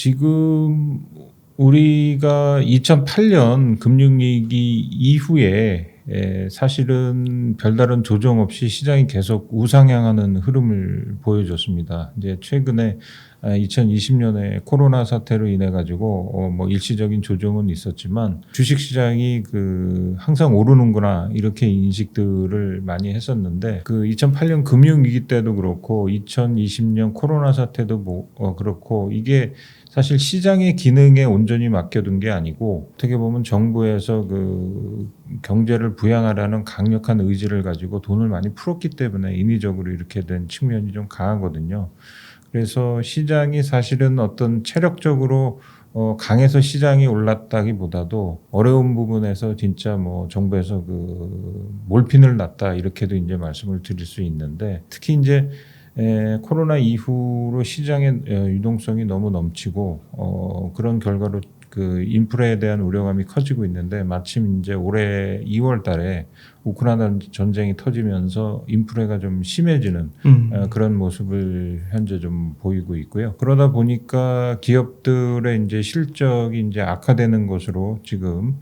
지금 우리가 2008년 금융위기 이후에 사실은 별다른 조정 없이 시장이 계속 우상향하는 흐름을 보여줬습니다. 이제 최근에 2020년에 코로나 사태로 인해 가지고 뭐 일시적인 조정은 있었지만 주식 시장이 항상 오르는구나 이렇게 인식들을 많이 했었는데 2008년 금융위기 때도 그렇고 2020년 코로나 사태도 그렇고 이게 사실 시장의 기능에 온전히 맡겨둔 게 아니고 어떻게 보면 정부에서 경제를 부양하라는 강력한 의지를 가지고 돈을 많이 풀었기 때문에 인위적으로 이렇게 된 측면이 좀 강하거든요. 그래서 시장이 사실은 어떤 체력적으로 강해서 시장이 올랐다기보다도 어려운 부분에서 진짜 뭐 정부에서 몰핀을 놨다 이렇게도 이제 말씀을 드릴 수 있는데 특히 이제 코로나 이후로 시장의 유동성이 너무 넘치고 그런 결과로 인플레에 대한 우려감이 커지고 있는데 마침 이제 올해 2월 달에 우크라이나 전쟁이 터지면서 인플레가 좀 심해지는 그런 모습을 현재 좀 보이고 있고요. 그러다 보니까 기업들의 이제 실적이 이제 악화되는 것으로 지금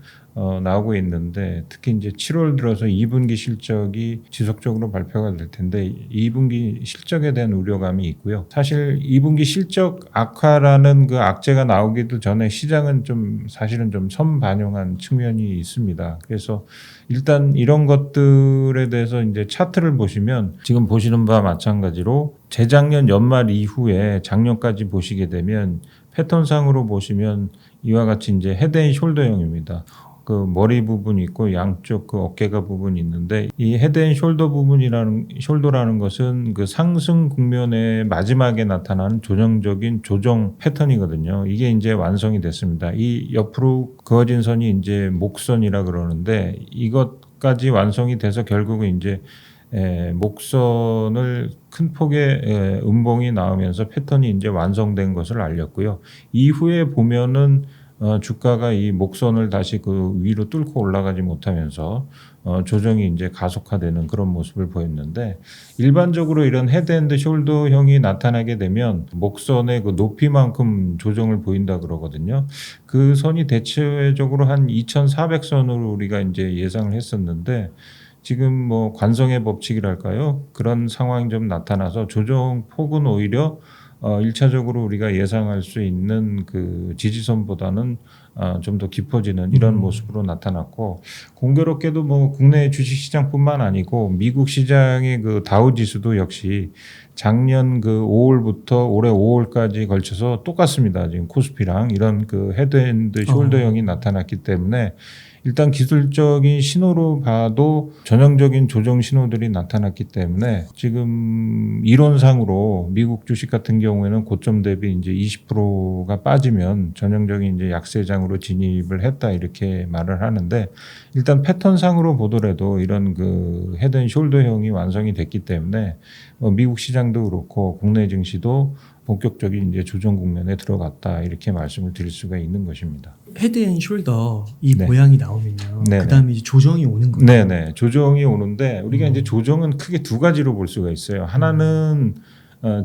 나오고 있는데 특히 이제 7월 들어서 2분기 실적이 지속적으로 발표가 될 텐데 2분기 실적에 대한 우려감이 있고요. 사실 2분기 실적 악화라는 악재가 나오기도 전에 시장은 좀 사실은 좀 선반영한 측면이 있습니다. 그래서 일단 이런 것들에 대해서 이제 차트를 보시면 지금 보시는 바와 마찬가지로 재작년 연말 이후에 작년까지 보시게 되면 패턴상으로 보시면 이와 같이 이제 헤드앤숄더형입니다. 머리 부분이 있고 양쪽 어깨가 부분이 있는데 이 헤드앤숄더 숄더라는 것은 상승 국면의 마지막에 나타나는 전형적인 조정 패턴이거든요. 이게 이제 완성이 됐습니다. 이 옆으로 그어진 선이 이제 목선이라 그러는데 이것까지 완성이 돼서 결국은 이제 목선을 큰 폭의 음봉이 나오면서 패턴이 이제 완성된 것을 알렸고요. 이후에 보면은 주가가 이 목선을 다시 위로 뚫고 올라가지 못하면서 조정이 이제 가속화되는 그런 모습을 보였는데 일반적으로 이런 헤드앤드 숄더형이 나타나게 되면 목선의 높이만큼 조정을 보인다 그러거든요. 그 선이 대체적으로 한 2,400선으로 우리가 이제 예상을 했었는데 지금 뭐 관성의 법칙이랄까요? 그런 상황이 좀 나타나서 조정 폭은 오히려 1차적으로 우리가 예상할 수 있는 지지선보다는 좀 더 깊어지는 이런 모습으로 나타났고 공교롭게도 뭐 국내 주식시장뿐만 아니고 미국 시장의 다우지수도 역시 작년 5월부터 올해 5월까지 걸쳐서 똑같습니다. 지금 코스피랑 이런 헤드앤드 숄더형이 나타났기 때문에 일단 기술적인 신호로 봐도 전형적인 조정 신호들이 나타났기 때문에 지금 이론상으로 미국 주식 같은 경우에는 고점 대비 이제 20%가 빠지면 전형적인 이제 약세장으로 진입을 했다 이렇게 말을 하는데 일단 패턴상으로 보더라도 이런 헤드앤숄더형이 완성이 됐기 때문에 미국 시장도 그렇고 국내 증시도 본격적인 이제 조정 국면에 들어갔다 이렇게 말씀을 드릴 수가 있는 것입니다. 헤드앤숄더 이 네. 모양이 나오면요. 네네. 그다음에 이제 조정이 오는 거예요. 네네. 조정이 오는데 우리가 이제 조정은 크게 두 가지로 볼 수가 있어요. 하나는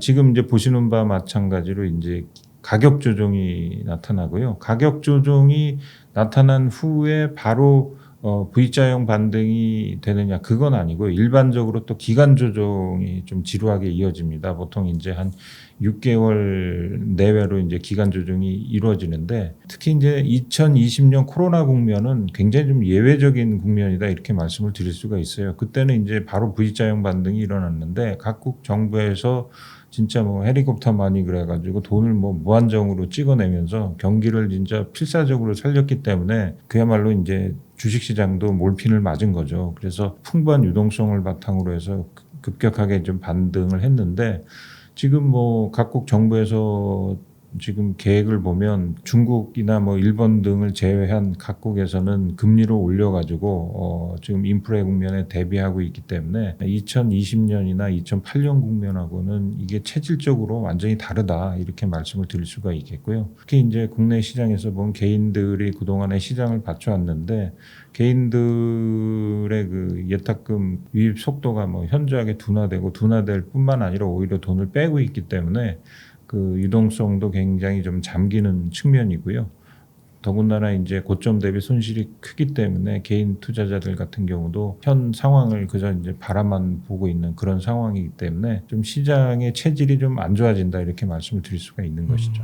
지금 이제 보시는 바와 마찬가지로 이제 가격 조정이 나타나고요. 가격 조정이 나타난 후에 바로 V자형 반등이 되느냐 그건 아니고 일반적으로 또 기간 조정이 좀 지루하게 이어집니다. 보통 이제 한 6개월 내외로 이제 기간 조정이 이루어지는데 특히 이제 2020년 코로나 국면은 굉장히 좀 예외적인 국면이다 이렇게 말씀을 드릴 수가 있어요. 그때는 이제 바로 V자형 반등이 일어났는데 각국 정부에서 진짜 뭐 헬리콥터만이 그래가지고 돈을 뭐 무한정으로 찍어내면서 경기를 진짜 필사적으로 살렸기 때문에 그야말로 이제 주식시장도 몰핀을 맞은 거죠. 그래서 풍부한 유동성을 바탕으로 해서 급격하게 좀 반등을 했는데 지금 뭐 각국 정부에서 지금 계획을 보면 중국이나 뭐 일본 등을 제외한 각국에서는 금리를 올려가지고 지금 인플레 국면에 대비하고 있기 때문에 2020년이나 2008년 국면하고는 이게 체질적으로 완전히 다르다 이렇게 말씀을 드릴 수가 있겠고요. 특히 이제 국내 시장에서 본 개인들이 그동안에 시장을 받쳐왔는데 개인들의 예탁금 유입 속도가 뭐 현저하게 둔화될 뿐만 아니라 오히려 돈을 빼고 있기 때문에 그 유동성도 굉장히 좀 잠기는 측면이고요. 더군다나 이제 고점 대비 손실이 크기 때문에 개인 투자자들 같은 경우도 현 상황을 그저 이제 바라만 보고 있는 그런 상황이기 때문에 좀 시장의 체질이 좀 안 좋아진다 이렇게 말씀을 드릴 수가 있는 것이죠.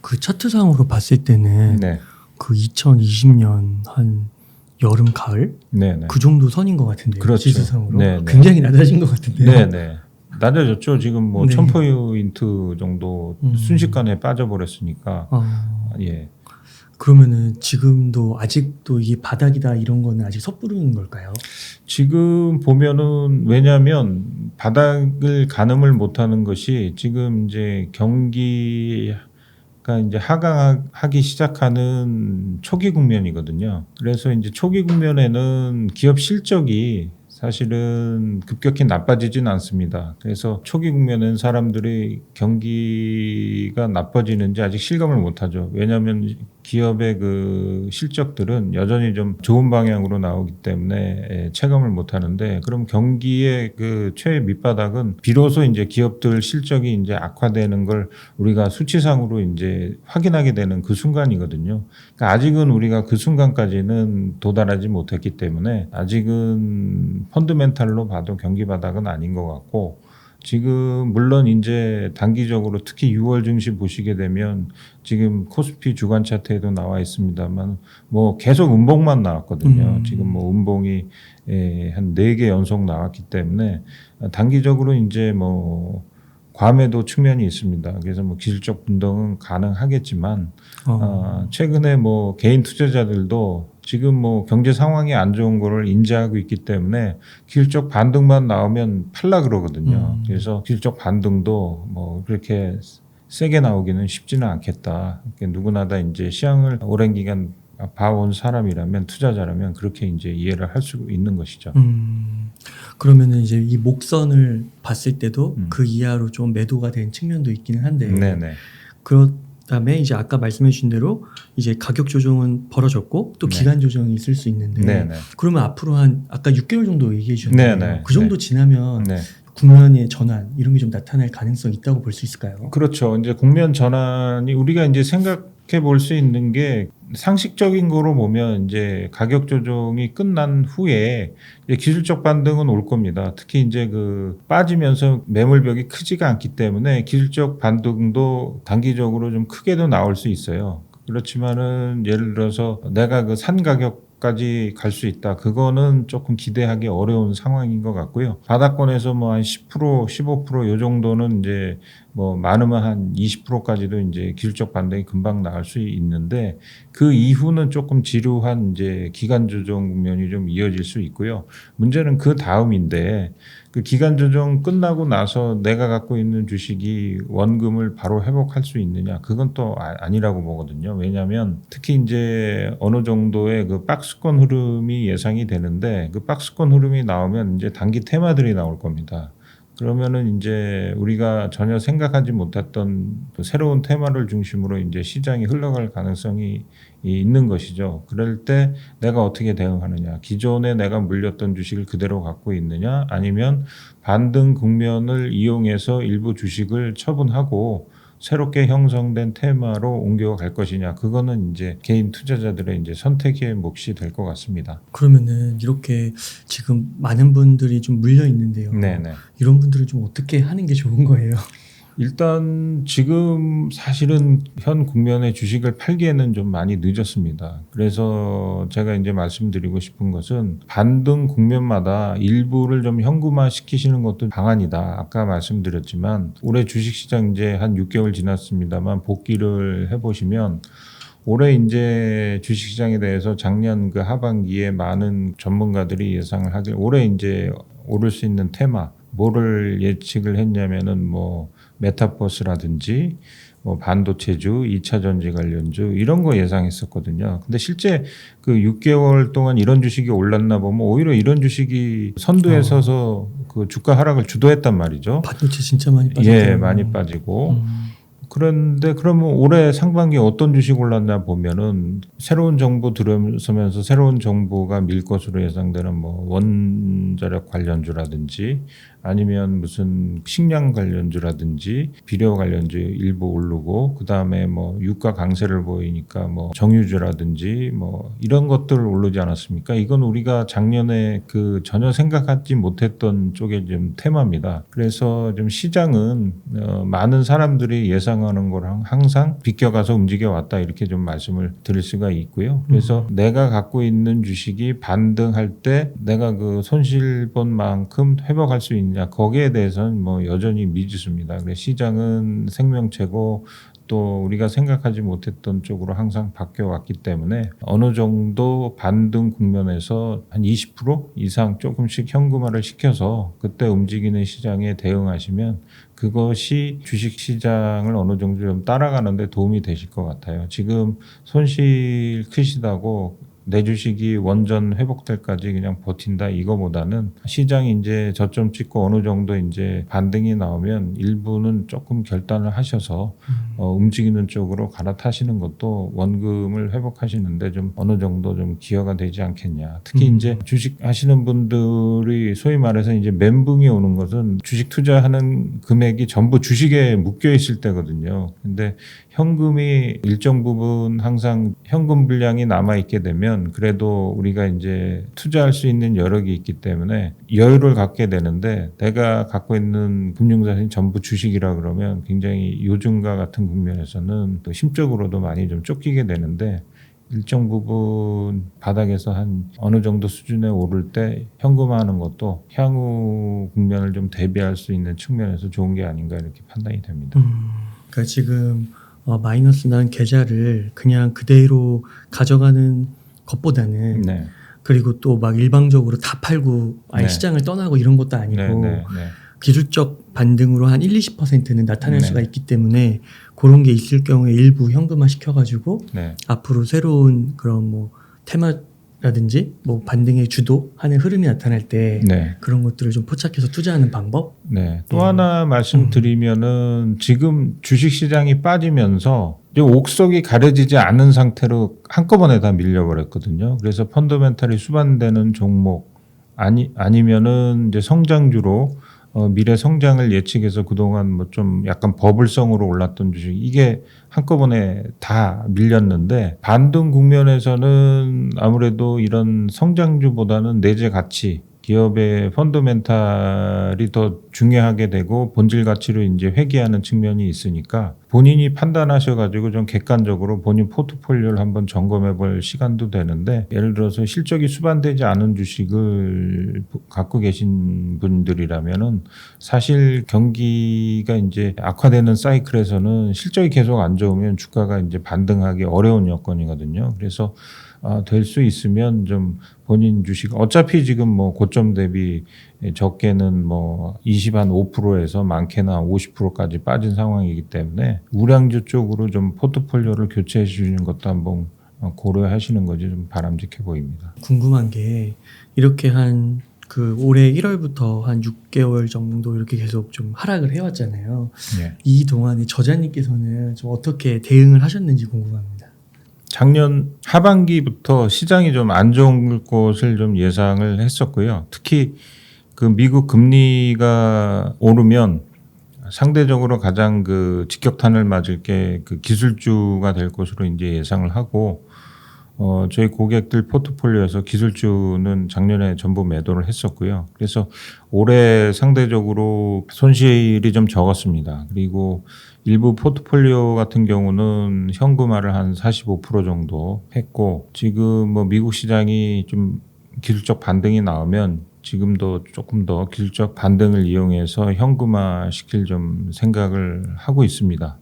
그 차트상으로 봤을 때는 네, 그 2020년 한 여름 가을 네, 네. 그 정도 선인 것 같은데요. 그렇죠. 지수상으로 네, 네. 굉장히 낮아진 것 같은데요. 네, 네. 낮아졌죠. 지금 뭐 네. 1000포인트 정도 순식간에 빠져버렸으니까. 예. 그러면은 지금도 아직도 이게 바닥이다 이런 거는 아직 섣부르는 걸까요? 지금 보면은 왜냐하면 바닥을 가늠을 못하는 것이 지금 이제 경기가 이제 하강하기 시작하는 초기 국면이거든요. 그래서 이제 초기 국면에는 기업 실적이 사실은 급격히 나빠지진 않습니다. 그래서 초기 국면은 사람들이 경기가 나빠지는지 아직 실감을 못하죠. 왜냐하면 기업의 그 실적들은 여전히 좀 좋은 방향으로 나오기 때문에 체감을 못하는데, 그럼 경기의 그 최애 밑바닥은 비로소 이제 기업들 실적이 이제 악화되는 걸 우리가 수치상으로 이제 확인하게 되는 그 순간이거든요. 그러니까 아직은 우리가 그 순간까지는 도달하지 못했기 때문에 아직은 펀드멘탈로 봐도 경기 바닥은 아닌 것 같고, 지금 물론 이제 단기적으로 특히 6월 증시 보시게 되면 지금 코스피 주간 차트에도 나와 있습니다만 뭐 계속 음봉만 나왔거든요. 지금 뭐 음봉이 한 4개 연속 나왔기 때문에 단기적으로 이제 뭐 과매도 측면이 있습니다. 그래서 뭐 기술적 분동은 가능하겠지만 최근에 뭐 개인 투자자들도 지금 뭐 경제 상황이 안 좋은 거를 인지하고 있기 때문에 기술적 반등만 나오면 팔라 그러거든요. 그래서 기술적 반등도 뭐 그렇게 세게 나오기는 쉽지는 않겠다. 누구나 다 이제 시장을 오랜 기간 봐온 사람이라면, 투자자라면 그렇게 이제 이해를 할 수 있는 것이죠. 그러면은 이제 이 목선을 봤을 때도 그 이하로 좀 매도가 된 측면도 있기는 한데, 네네. 그다음에 이제 아까 말씀해 주신 대로 이제 가격 조정은 벌어졌고 또 네. 기간 조정이 있을 수 있는데, 네네. 그러면 앞으로 한 아까 6개월 정도 얘기해 주셨는데 네네. 그 정도 지나면 네. 국면의 전환 이런 게 좀 나타날 가능성이 있다고 볼 수 있을까요? 그렇죠. 이제 국면 전환이 우리가 이제 생각해 볼 수 있는 게, 상식적인 거로 보면 이제 가격 조정이 끝난 후에 이제 기술적 반등은 올 겁니다. 특히 이제 그 빠지면서 매물벽이 크지가 않기 때문에 기술적 반등도 단기적으로 좀 크게도 나올 수 있어요. 그렇지만은 예를 들어서 내가 그 산 가격까지 갈 수 있다, 그거는 조금 기대하기 어려운 상황인 것 같고요. 바닥권에서 뭐 한 10%, 15% 요 정도는 이제 뭐 많으면 한 20%까지도 이제 기술적 반등이 금방 나올 수 있는데, 그 이후는 조금 지루한 이제 기간 조정 국면이 좀 이어질 수 있고요. 문제는 그 다음인데, 그 기간 조정 끝나고 나서 내가 갖고 있는 주식이 원금을 바로 회복할 수 있느냐, 그건 또 아니라고 보거든요. 왜냐하면 특히 이제 어느 정도의 그 박스권 흐름이 예상이 되는데, 그 박스권 흐름이 나오면 이제 단기 테마들이 나올 겁니다. 그러면은 이제 우리가 전혀 생각하지 못했던 새로운 테마를 중심으로 이제 시장이 흘러갈 가능성이 있는 것이죠. 그럴 때 내가 어떻게 대응하느냐, 기존에 내가 물렸던 주식을 그대로 갖고 있느냐, 아니면 반등 국면을 이용해서 일부 주식을 처분하고 새롭게 형성된 테마로 옮겨갈 것이냐, 그거는 이제 개인 투자자들의 이제 선택의 몫이 될 것 같습니다. 그러면은 이렇게 지금 많은 분들이 좀 물려 있는데요. 네네. 이런 분들은 좀 어떻게 하는 게 좋은 거예요? 일단 지금 사실은 현 국면의 주식을 팔기에는 좀 많이 늦었습니다. 그래서 제가 이제 말씀드리고 싶은 것은, 반등 국면마다 일부를 좀 현금화 시키시는 것도 방안이다. 아까 말씀드렸지만 올해 주식시장 이제 한 6개월 지났습니다만 복귀를 해보시면, 올해 이제 주식시장에 대해서 작년 그 하반기에 많은 전문가들이 예상을 하길, 올해 이제 오를 수 있는 테마, 뭐를 예측을 했냐면은 뭐 메타버스라든지 뭐 반도체주, 2차 전지 관련주, 이런 거 예상했었거든요. 근데 실제 그 6개월 동안 이런 주식이 올랐나 보면 오히려 이런 주식이 선두에 서서 그 주가 하락을 주도했단 말이죠. 반도체 진짜 많이 빠졌죠. 예, 많이 빠지고. 그런데 그러면 올해 상반기에 어떤 주식 올랐나 보면은 새로운 정보 들어서면서 새로운 정보가 밀 것으로 예상되는 뭐 원자력 관련주라든지 아니면 무슨 식량 관련주라든지 비료 관련주 일부 오르고 그다음에 뭐 유가 강세를 보이니까 뭐 정유주라든지 뭐 이런 것들 오르지 않았습니까? 이건 우리가 작년에 그 전혀 생각하지 못했던 쪽의 좀 테마입니다. 그래서 좀 시장은 많은 사람들이 예상하는 거랑 항상 비껴가서 움직여 왔다 이렇게 좀 말씀을 드릴 수가 있고요. 그래서 내가 갖고 있는 주식이 반등할 때 내가 그 손실 본 만큼 회복할 수 있냐 거기에 대해서는 뭐 여전히 미지수입니다. 그래서 시장은 생명체고 또 우리가 생각하지 못했던 쪽으로 항상 바뀌어 왔기 때문에 어느 정도 반등 국면에서 한 20% 이상 조금씩 현금화를 시켜서 그때 움직이는 시장에 대응하시면 그것이 주식 시장을 어느 정도 좀 따라가는데 도움이 되실 것 같아요. 지금 손실 크시다고 내 주식이 원전 회복될 까지 그냥 버틴다 이거보다는 시장이 이제 저점 찍고 어느 정도 이제 반등이 나오면 일부는 조금 결단을 하셔서 움직이는 쪽으로 갈아타시는 것도 원금을 회복하시는데 좀 어느 정도 좀 기여가 되지 않겠냐. 특히 이제 주식 하시는 분들이 소위 말해서 이제 멘붕이 오는 것은 주식 투자하는 금액이 전부 주식에 묶여 있을 때거든요. 근데 현금이 일정 부분 항상 현금 분량이 남아 있게 되면 그래도 우리가 이제 투자할 수 있는 여력이 있기 때문에 여유를 갖게 되는데 내가 갖고 있는 금융자산이 전부 주식이라 그러면 굉장히 요즘과 같은 국면에서는 또 심적으로도 많이 좀 쫓기게 되는데 일정 부분 바닥에서 한 어느 정도 수준에 오를 때 현금화하는 것도 향후 국면을 좀 대비할 수 있는 측면에서 좋은 게 아닌가 이렇게 판단이 됩니다. 그러니까 지금 마이너스 난 계좌를 그냥 그대로 가져가는 것보다는 네. 그리고 또 막 일방적으로 다 팔고 아예 네. 시장을 떠나고 이런 것도 아니고 네, 네, 네. 기술적 반등으로 한 1-20%는 나타낼 네. 수가 있기 때문에 그런 게 있을 경우에 일부 현금화 시켜가지고 네. 앞으로 새로운 그런 뭐 테마라든지 뭐 반등의 주도하는 흐름이 나타날 때 네. 그런 것들을 좀 포착해서 투자하는 방법? 네. 또 하나 말씀드리면은 지금 주식 시장이 빠지면서 이제 옥석이 가려지지 않은 상태로 한꺼번에 다 밀려버렸거든요. 그래서 펀더멘탈이 수반되는 종목 아니면은 이제 성장주로 미래 성장을 예측해서 그동안 뭐 좀 약간 버블성으로 올랐던 주식 이게 한꺼번에 다 밀렸는데 반등 국면에서는 아무래도 이런 성장주보다는 내재 가치 기업의 펀더멘탈이 더 중요하게 되고 본질 가치로 이제 회귀하는 측면이 있으니까 본인이 판단하셔가지고 좀 객관적으로 본인 포트폴리오를 한번 점검해 볼 시간도 되는데 예를 들어서 실적이 수반되지 않은 주식을 갖고 계신 분들이라면은 사실 경기가 이제 악화되는 사이클에서는 실적이 계속 안 좋으면 주가가 이제 반등하기 어려운 여건이거든요. 그래서 될 수 있으면 좀 본인 주식 어차피 지금 뭐 고점 대비 적게는 뭐 25%에서 많게나 50%까지 빠진 상황이기 때문에 우량주 쪽으로 좀 포트폴리오를 교체해 주시는 것도 한번 고려하시는 것이 좀 바람직해 보입니다. 궁금한 게 이렇게 한 그 올해 1월부터 한 6개월 정도 이렇게 계속 좀 하락을 해왔잖아요. 예. 이 동안에 저자님께서는 좀 어떻게 대응을 하셨는지 궁금합니다. 작년 하반기부터 시장이 좀 안 좋은 것을 좀 예상을 했었고요. 특히 그 미국 금리가 오르면 상대적으로 가장 그 직격탄을 맞을 게 그 기술주가 될 것으로 이제 예상을 하고 저희 고객들 포트폴리오에서 기술주는 작년에 전부 매도를 했었고요. 그래서 올해 상대적으로 손실이 좀 적었습니다. 그리고 일부 포트폴리오 같은 경우는 현금화를 한 45% 정도 했고 지금 뭐 미국 시장이 좀 기술적 반등이 나오면 지금도 조금 더 기술적 반등을 이용해서 현금화 시킬 좀 생각을 하고 있습니다.